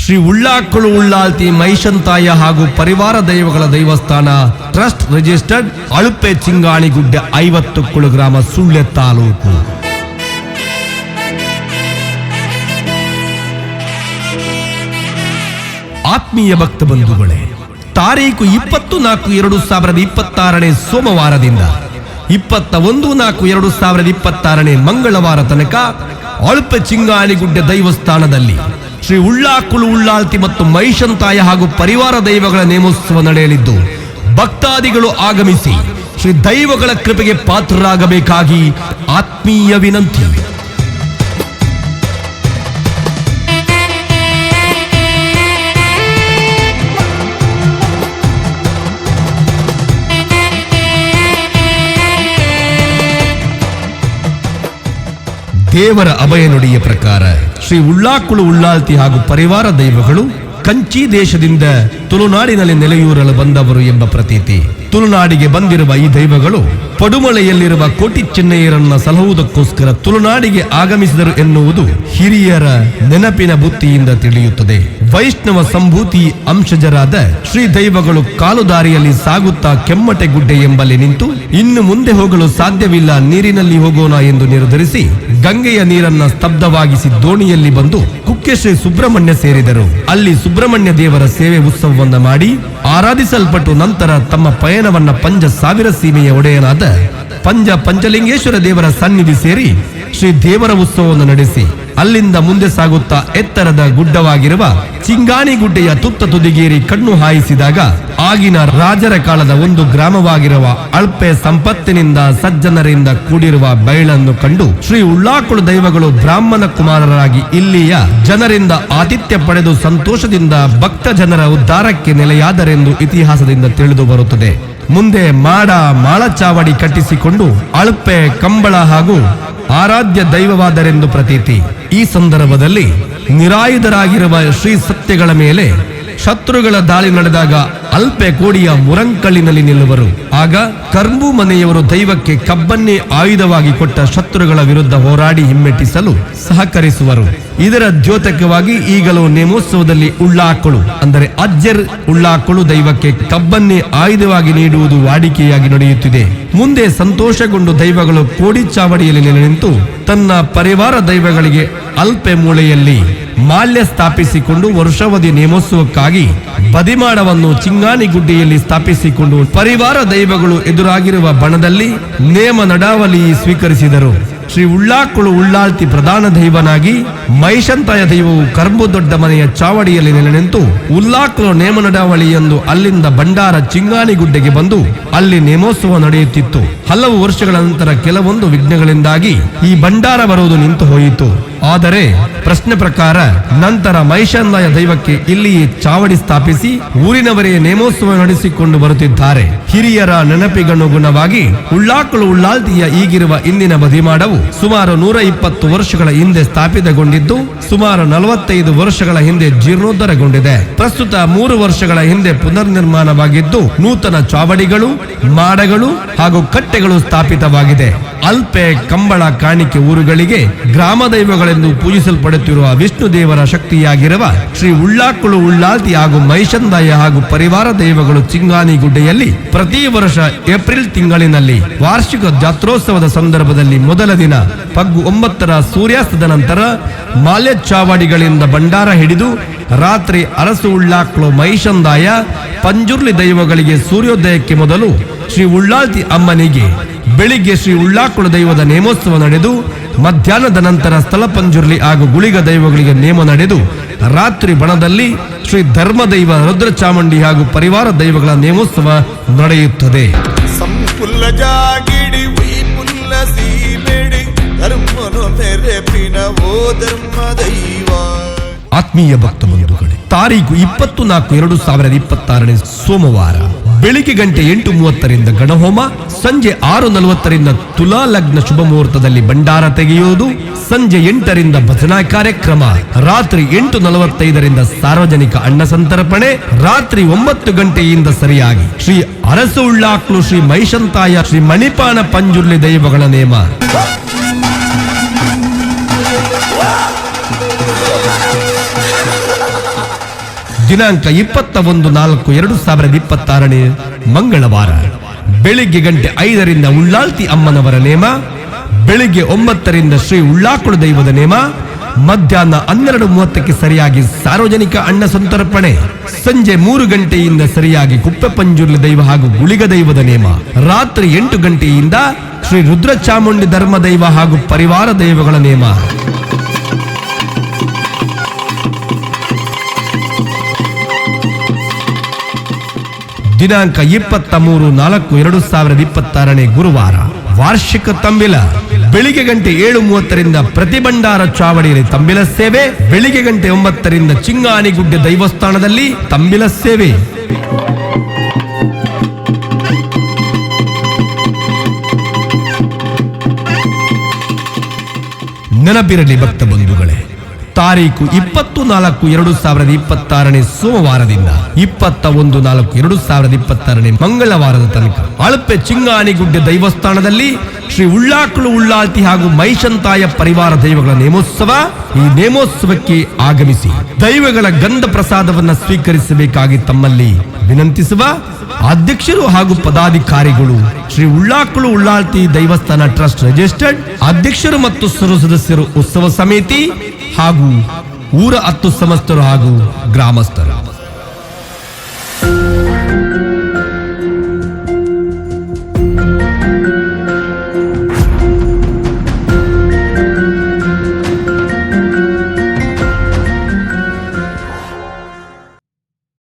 ಶ್ರೀ ಉಳ್ಳಾಕುಳು ಉಳ್ಳಾಲ್ತಿ ಮೈಷಂತಾಯ ಹಾಗೂ ಪರಿವಾರ ದೈವಗಳ ದೈವಸ್ಥಾನ trust registered ಅಳುಪೆ ಚಿಂಗಾಣಿಗುಡ್ಡೆ 50 ಕುಳು ಗ್ರಾಮ ಸುಳ್ಯ ತಾಲೂಕು. ಆತ್ಮೀಯ ಭಕ್ತ ಬಂಧುಗಳೇ, ತಾರೀಕು 20/4/2026 ಸೋಮವಾರದಿಂದ 21/4/2026 ಮಂಗಳವಾರ ತನಕ ಅಳುಪೆ ಚಿಂಗಾಣಿಗುಡ್ಡೆ ದೈವಸ್ಥಾನದಲ್ಲಿ ಶ್ರೀ ಉಳ್ಳಾಕುಳು ಉಳ್ಳಾಲ್ತಿ ಮತ್ತು ಮೈಷಂತಾಯ ಹಾಗೂ ಪರಿವಾರ ದೈವಗಳ ನೇಮೋತ್ಸವ ನಡೆಯಲಿದ್ದು, ಭಕ್ತಾದಿಗಳು ಆಗಮಿಸಿ ಶ್ರೀ ದೈವಗಳ ಕೃಪೆಗೆ ಪಾತ್ರರಾಗಬೇಕಾಗಿ ಆತ್ಮೀಯ ವಿನಂತಿ. ದೇವರ ಅಭಯ ನುಡಿಯ ಪ್ರಕಾರ ಶ್ರೀ ಉಳ್ಳಾಕುಳು ಉಳ್ಳಾಲ್ತಿ ಹಾಗೂ ಪರಿವಾರ ದೈವಗಳು ಕಂಚಿ ದೇಶದಿಂದ ತುಳುನಾಡಿನಲ್ಲಿ ನೆಲೆಯೂರಲು ಬಂದವರು ಎಂಬ ಪ್ರತೀತಿ. ತುಳುನಾಡಿಗೆ ಬಂದಿರುವ ಈ ದೈವಗಳು ಪಡುಮಳೆಯಲ್ಲಿರುವ ಕೋಟಿ ಚೆನ್ನಯ್ಯರನ್ನ ಸಲಹುವುದಕ್ಕೋಸ್ಕರ ತುಳುನಾಡಿಗೆ ಆಗಮಿಸಿದರು ಎನ್ನುವುದು ಹಿರಿಯರ ನೆನಪಿನ ಬುತ್ತಿಯಿಂದ ತಿಳಿಯುತ್ತದೆ. ವೈಷ್ಣವ ಸಂಭೂತಿ ಅಂಶಜರಾದ ಶ್ರೀ ದೈವಗಳು ಕಾಲುದಾರಿಯಲ್ಲಿ ಸಾಗುತ್ತಾ ಕೆಮ್ಮಟೆ ಗುಡ್ಡೆ ಎಂಬಲ್ಲಿ ನಿಂತು ಇನ್ನು ಮುಂದೆ ಹೋಗಲು ಸಾಧ್ಯವಿಲ್ಲ, ನೀರಿನಲ್ಲಿ ಹೋಗೋಣ ಎಂದು ನಿರ್ಧರಿಸಿ ಗಂಗೆಯ ನೀರನ್ನ ಸ್ತಬ್ಧವಾಗಿಸಿ ದೋಣಿಯಲ್ಲಿ ಬಂದು ಕುಕ್ಕೆ ಶ್ರೀ ಸುಬ್ರಹ್ಮಣ್ಯ ಸೇರಿದರು. ಅಲ್ಲಿ ಸುಬ್ರಹ್ಮಣ್ಯ ದೇವರ ಸೇವೆ ಉತ್ಸವವನ್ನ ಮಾಡಿ ಆರಾಧಿಸಲ್ಪಟ್ಟು ನಂತರ ತಮ್ಮ ಪಯಣವನ್ನ ಪಂಜ ಸಾವಿರ ಸೀಮೆಯ ಒಡೆಯನಾದ ಪಂಚಲಿಂಗೇಶ್ವರ ದೇವರ ಸನ್ನಿಧಿ ಸೇರಿ ಶ್ರೀ ದೇವರ ಉತ್ಸವವನ್ನು ನಡೆಸಿ ಅಲ್ಲಿಂದ ಮುಂದೆ ಸಾಗುತ್ತಾ ಎತ್ತರದ ಗುಡ್ಡವಾಗಿರುವ ಚಿಂಗಾಣಿಗುಡ್ಡೆಯ ತುತ್ತ ತುದಿಗೇರಿ ಕಣ್ಣು ಹಾಯಿಸಿದಾಗ ಆಗಿನ ರಾಜರ ಕಾಲದ ಒಂದು ಗ್ರಾಮವಾಗಿರುವ ಅಳ್ಪೆ ಸಂಪತ್ತಿನಿಂದ ಸಜ್ಜನರಿಂದ ಕೂಡಿರುವ ಬಯಲನ್ನು ಕಂಡು ಶ್ರೀ ಉಳ್ಳಾಕುಳು ದೈವಗಳು ಬ್ರಾಹ್ಮಣ ಕುಮಾರರಾಗಿ ಇಲ್ಲಿಯ ಜನರಿಂದ ಆತಿಥ್ಯ ಪಡೆದು ಸಂತೋಷದಿಂದ ಭಕ್ತ ಜನರ ಉದ್ಧಾರಕ್ಕೆ ನೆಲೆಯಾದರೆಂದು ಇತಿಹಾಸದಿಂದ ತಿಳಿದು ಬರುತ್ತದೆ. ಮುಂದೆ ಮಾಳಚಾವಡಿ ಕಟ್ಟಿಸಿಕೊಂಡು ಅಳ್ಪೆ ಕಂಬಳ ಹಾಗೂ ಆರಾಧ್ಯ ದೈವವಾದರೆಂದು ಪ್ರತೀತಿ. ಈ ಸಂದರ್ಭದಲ್ಲಿ ನಿರಾಯುಧರಾಗಿರುವ ಶ್ರೀ ಸತ್ಯಗಳ ಮೇಲೆ ಶತ್ರುಗಳ ದಾಳಿ ನಡೆದಾಗ ಅಲ್ಪೆ ಕೋಡಿಯ ಮುರಂಕಲ್ಲಿನಲ್ಲಿ ನಿಲ್ಲುವರು. ಆಗ ಕರ್ಮು ಮನೆಯವರು ದೈವಕ್ಕೆ ಕಬ್ಬನ್ನೇ ಆಯುಧವಾಗಿ ಕೊಟ್ಟ ಶತ್ರುಗಳ ವಿರುದ್ಧ ಹೋರಾಡಿ ಹಿಮ್ಮೆಟ್ಟಿಸಲು ಸಹಕರಿಸುವರು. ಇದರ ದ್ಯೋತಕವಾಗಿ ಈಗಲೂ ನೇಮೋತ್ಸವದಲ್ಲಿ ಉಳ್ಳಾಕುಳು ಅಂದರೆ ಅಜ್ಜರ್ ಉಳ್ಳಾಕುಳು ದೈವಕ್ಕೆ ಕಬ್ಬನ್ನೇ ಆಯುಧವಾಗಿ ನೀಡುವುದು ವಾಡಿಕೆಯಾಗಿ ನಡೆಯುತ್ತಿದೆ. ಮುಂದೆ ಸಂತೋಷಗೊಂಡು ದೈವಗಳು ಕೋಡಿ ಚಾವಡಿಯಲ್ಲಿ ನೆಲೆ ನಿಂತು ತನ್ನ ಪರಿವಾರ ದೈವಗಳಿಗೆ ಅಲ್ಪೆ ಮೂಳೆಯಲ್ಲಿ ಮಾಲ್ಯ ಸ್ಥಾಪಿಸಿಕೊಂಡು ವರ್ಷಾವಧಿ ನೇಮೋತ್ಸವಕ್ಕಾಗಿ ಬದಿಮಾಡವನ್ನು ಚಿಂಗಾಣಿಗುಡ್ಡೆಯಲ್ಲಿ ಸ್ಥಾಪಿಸಿಕೊಂಡು ಪರಿವಾರ ದೈವಗಳು ಎದುರಾಗಿರುವ ಬಣದಲ್ಲಿ ನೇಮ ನಡಾವಳಿ ಸ್ವೀಕರಿಸಿದರು. ಶ್ರೀ ಉಳ್ಳಾಕುಳು ಉಳ್ಳಾಲ್ತಿ ಪ್ರಧಾನ ದೈವನಾಗಿ ಮೈಷಂತಾಯ ದೈವವು ಕರ್ಮು ದೊಡ್ಡ ಮನೆಯ ಚಾವಡಿಯಲ್ಲಿ ನೆಲೆ ನಿಂತು ಉಳ್ಳಾಕುಳು ನೇಮ ನಡಾವಳಿ ಎಂದು ಅಲ್ಲಿಂದ ಭಂಡಾರ ಚಿಂಗಾಣಿಗುಡ್ಡೆಗೆ ಬಂದು ಅಲ್ಲಿ ನೇಮೋತ್ಸವ ನಡೆಯುತ್ತಿತ್ತು. ಹಲವು ವರ್ಷಗಳ ನಂತರ ಕೆಲವೊಂದು ವಿಘ್ನಗಳಿಂದಾಗಿ ಈ ಭಂಡಾರ ಬರುವುದು ನಿಂತು ಹೋಯಿತು. ಆದರೆ ಪ್ರಶ್ನೆ ಪ್ರಕಾರ ನಂತರ ಮೈಷಂತಾಯ ದೈವಕ್ಕೆ ಇಲ್ಲಿಯೇ ಚಾವಡಿ ಸ್ಥಾಪಿಸಿ ಊರಿನವರೇ ನೇಮೋತ್ಸವ ನಡೆಸಿಕೊಂಡು ಬರುತ್ತಿದ್ದಾರೆ. ಹಿರಿಯರ ನೆನಪಿಗನುಗುಣವಾಗಿ ಉಳ್ಳಾಕುಳು ಉಳ್ಳಾಲ್ತಿಯ ಈಗಿರುವ ಇಂದಿನ ಬದಿಮಾಡವು ಸುಮಾರು 120 ವರ್ಷಗಳ ಹಿಂದೆ ಸ್ಥಾಪಿತಗೊಂಡಿದ್ದು ಸುಮಾರು 45 ವರ್ಷಗಳ ಹಿಂದೆ ಜೀರ್ಣೋದ್ಧಾರಗೊಂಡಿದೆ. ಪ್ರಸ್ತುತ 3 ವರ್ಷಗಳ ಹಿಂದೆ ಪುನರ್ ನಿರ್ಮಾಣವಾಗಿದ್ದು ನೂತನ ಚಾವಡಿಗಳು, ಮಾಡಗಳು ಹಾಗೂ ಕಟ್ಟೆಗಳು ಸ್ಥಾಪಿತವಾಗಿದೆ. ಅಲ್ಪೆ ಕಂಬಳ ಕಾಣಿಕೆ ಊರುಗಳಿಗೆ ಗ್ರಾಮ ದೈವಗಳೆಂದು ಪೂಜಿಸಲ್ಪಡುತ್ತಿರುವ ವಿಷ್ಣು ದೇವರ ಶಕ್ತಿಯಾಗಿರುವ ಶ್ರೀ ಉಳ್ಳಾಕುಳು ಉಳ್ಳಾಲ್ತಿ ಹಾಗೂ ಮೈಷಂತಾಯ ಹಾಗೂ ಪರಿವಾರ ದೈವಗಳು ಚಿಂಗಾಣಿಗುಡ್ಡೆಯಲ್ಲಿ ಪ್ರತಿ ವರ್ಷ ಏಪ್ರಿಲ್ ತಿಂಗಳಿನಲ್ಲಿ ವಾರ್ಷಿಕ ಜಾತ್ರೋತ್ಸವದ ಸಂದರ್ಭದಲ್ಲಿ ಮೊದಲ ದಿನ ಪಗ್ಗು 9ರ ಸೂರ್ಯಾಸ್ತದ ನಂತರ ಮಾಲ್ಯ ಚಾವಡಿಗಳಿಂದ ಭಂಡಾರ ಹಿಡಿದು ರಾತ್ರಿ ಅರಸು ಉಳ್ಳಾಕುಳು ಮೈಷಂತಾಯ ಪಂಜುರ್ಲಿ ದೈವಗಳಿಗೆ ಸೂರ್ಯೋದಯಕ್ಕೆ ಮೊದಲು ಶ್ರೀ ಉಳ್ಳಾಲ್ತಿ ಅಮ್ಮನಿಗೆ ಬೆಳಿಗ್ಗೆ ಶ್ರೀ ಉಳ್ಳಾಕುಳು ದೈವದ ನೇಮೋತ್ಸವ ನಡೆದು ಮಧ್ಯಾಹ್ನದ ನಂತರ ಸ್ಥಳ ಪಂಜುರ್ಲಿ ಹಾಗೂ ಗುಳಿಗ ದೈವಗಳಿಗೆ ನೇಮ ನಡೆದು ರಾತ್ರಿ ಬಣದಲ್ಲಿ ಶ್ರೀ ಧರ್ಮದೈವ ರುದ್ರ ಚಾಮುಂಡಿ ಹಾಗೂ ಪರಿವಾರ ದೈವಗಳ ನೇಮೋತ್ಸವ ನಡೆಯುತ್ತದೆ. ಆತ್ಮೀಯ ಭಕ್ತ ಬಂಧುಗಳೇ, ತಾರೀಕು 24/2/2026 ಸೋಮವಾರ ಬೆಳಿಗ್ಗೆ ಗಂಟೆ 8:30 ಗಣಹೋಮ, ಸಂಜೆ 6:40 ತುಲಾ ಲಗ್ನ ಶುಭ ಮುಹೂರ್ತದಲ್ಲಿ ಭಂಡಾರ ತೆಗೆಯುವುದು, ಸಂಜೆ 8 ಭಜನಾ ಕಾರ್ಯಕ್ರಮ, ರಾತ್ರಿ 8:45 ಸಾರ್ವಜನಿಕ ಅನ್ನ ಸಂತರ್ಪಣೆ, ರಾತ್ರಿ 9 ಗಂಟೆಯಿಂದ ಸರಿಯಾಗಿ ಶ್ರೀ ಅರಸು ಉಳ್ಳಾಕುಳು ಶ್ರೀ ಮೈಷಂತಾಯ ಶ್ರೀ ಮಣಿಪಾಣ ಪಂಜುರ್ಲಿ ದೈವಗಳ ನೇಮ. ದಿನಾಂಕ 21/4/2026 ಮಂಗಳವಾರ ಬೆಳಿಗ್ಗೆ ಗಂಟೆ 5ರಿಂದ ಉಳ್ಳಾಲ್ತಿ ಅಮ್ಮನವರ ನೇಮ, ಬೆಳಿಗ್ಗೆ 9ರಿಂದ ಶ್ರೀ ಉಳ್ಳಾಕುಳು ದೈವದ ನೇಮ, ಮಧ್ಯಾಹ್ನ 12:30ಕ್ಕೆ ಸರಿಯಾಗಿ ಸಾರ್ವಜನಿಕ ಅನ್ನ ಸಂತರ್ಪಣೆ, ಸಂಜೆ 3 ಗಂಟೆಯಿಂದ ಸರಿಯಾಗಿ ಕುಪ್ಪೆ ಪಂಜುರ್ಲಿ ದೈವ ಹಾಗೂ ಗುಳಿಗ ದೈವದ ನೇಮ, ರಾತ್ರಿ 8 ಗಂಟೆಯಿಂದ ಶ್ರೀ ರುದ್ರ ಚಾಮುಂಡಿ ಧರ್ಮ ದೈವ ಹಾಗೂ ಪರಿವಾರ ದೈವಗಳ ನೇಮ. ದಿನಾಂಕ 23/4/2026 ಗುರುವಾರ ವಾರ್ಷಿಕ ತಂಬಿಲ, ಬೆಳಿಗ್ಗೆ ಗಂಟೆ 7:30ರಿಂದ ಪ್ರತಿ ಭಂಡಾರ ಚಾವಡಿಯಲ್ಲಿ ತಂಬಿಲ ಸೇವೆ, ಬೆಳಿಗ್ಗೆ ಗಂಟೆ 9ರಿಂದ ಚಿಂಗಾನಿಗುಡ್ಡೆ ದೈವಸ್ಥಾನದಲ್ಲಿ ತಂಬಿಲ ಸೇವೆ. ನೆನಪಿರಲಿ ಭಕ್ತ ಬಂಧುಗಳೇ, ತಾರೀಕು 20/4/2026 ಸೋಮವಾರದಿಂದ 21/4/2026 ಮಂಗಳವಾರದ ತನಕ ಅಳಪೆ ಚಿಂಗಾನಿಗುಡ್ಡೆ ದೈವಸ್ಥಾನದಲ್ಲಿ ಶ್ರೀ ಉಳ್ಳಾಕುಳು ಉಳ್ಳಾಲ್ತಿ ಹಾಗೂ ಮೈಶಂತಾಯ ಪರಿವಾರ ದೈವಗಳ ನೇಮೋತ್ಸವ. ಈ ನೇಮೋತ್ಸವಕ್ಕೆ ಆಗಮಿಸಿ ದೈವಗಳ ಗಂಧ ಪ್ರಸಾದವನ್ನು ಸ್ವೀಕರಿಸಬೇಕಾಗಿ ತಮ್ಮಲ್ಲಿ ವಿನಂತಿಸುವ ಅಧ್ಯಕ್ಷರು ಹಾಗೂ ಪದಾಧಿಕಾರಿಗಳು, ಶ್ರೀ ಉಳ್ಳಾಕುಳು ಉಳ್ಳಾಲ್ತಿ ದೈವಸ್ಥಾನ ಟ್ರಸ್ಟ್ ರಿಜಿಸ್ಟರ್ಡ್ ಅಧ್ಯಕ್ಷರು ಮತ್ತು ಸರ್ವ ಸದಸ್ಯರು, ಉತ್ಸವ ಸಮಿತಿ ಹಾಗೂ ಊರ 10 ಸಮಸ್ತರು ಹಾಗೂ ಗ್ರಾಮಸ್ಥರು.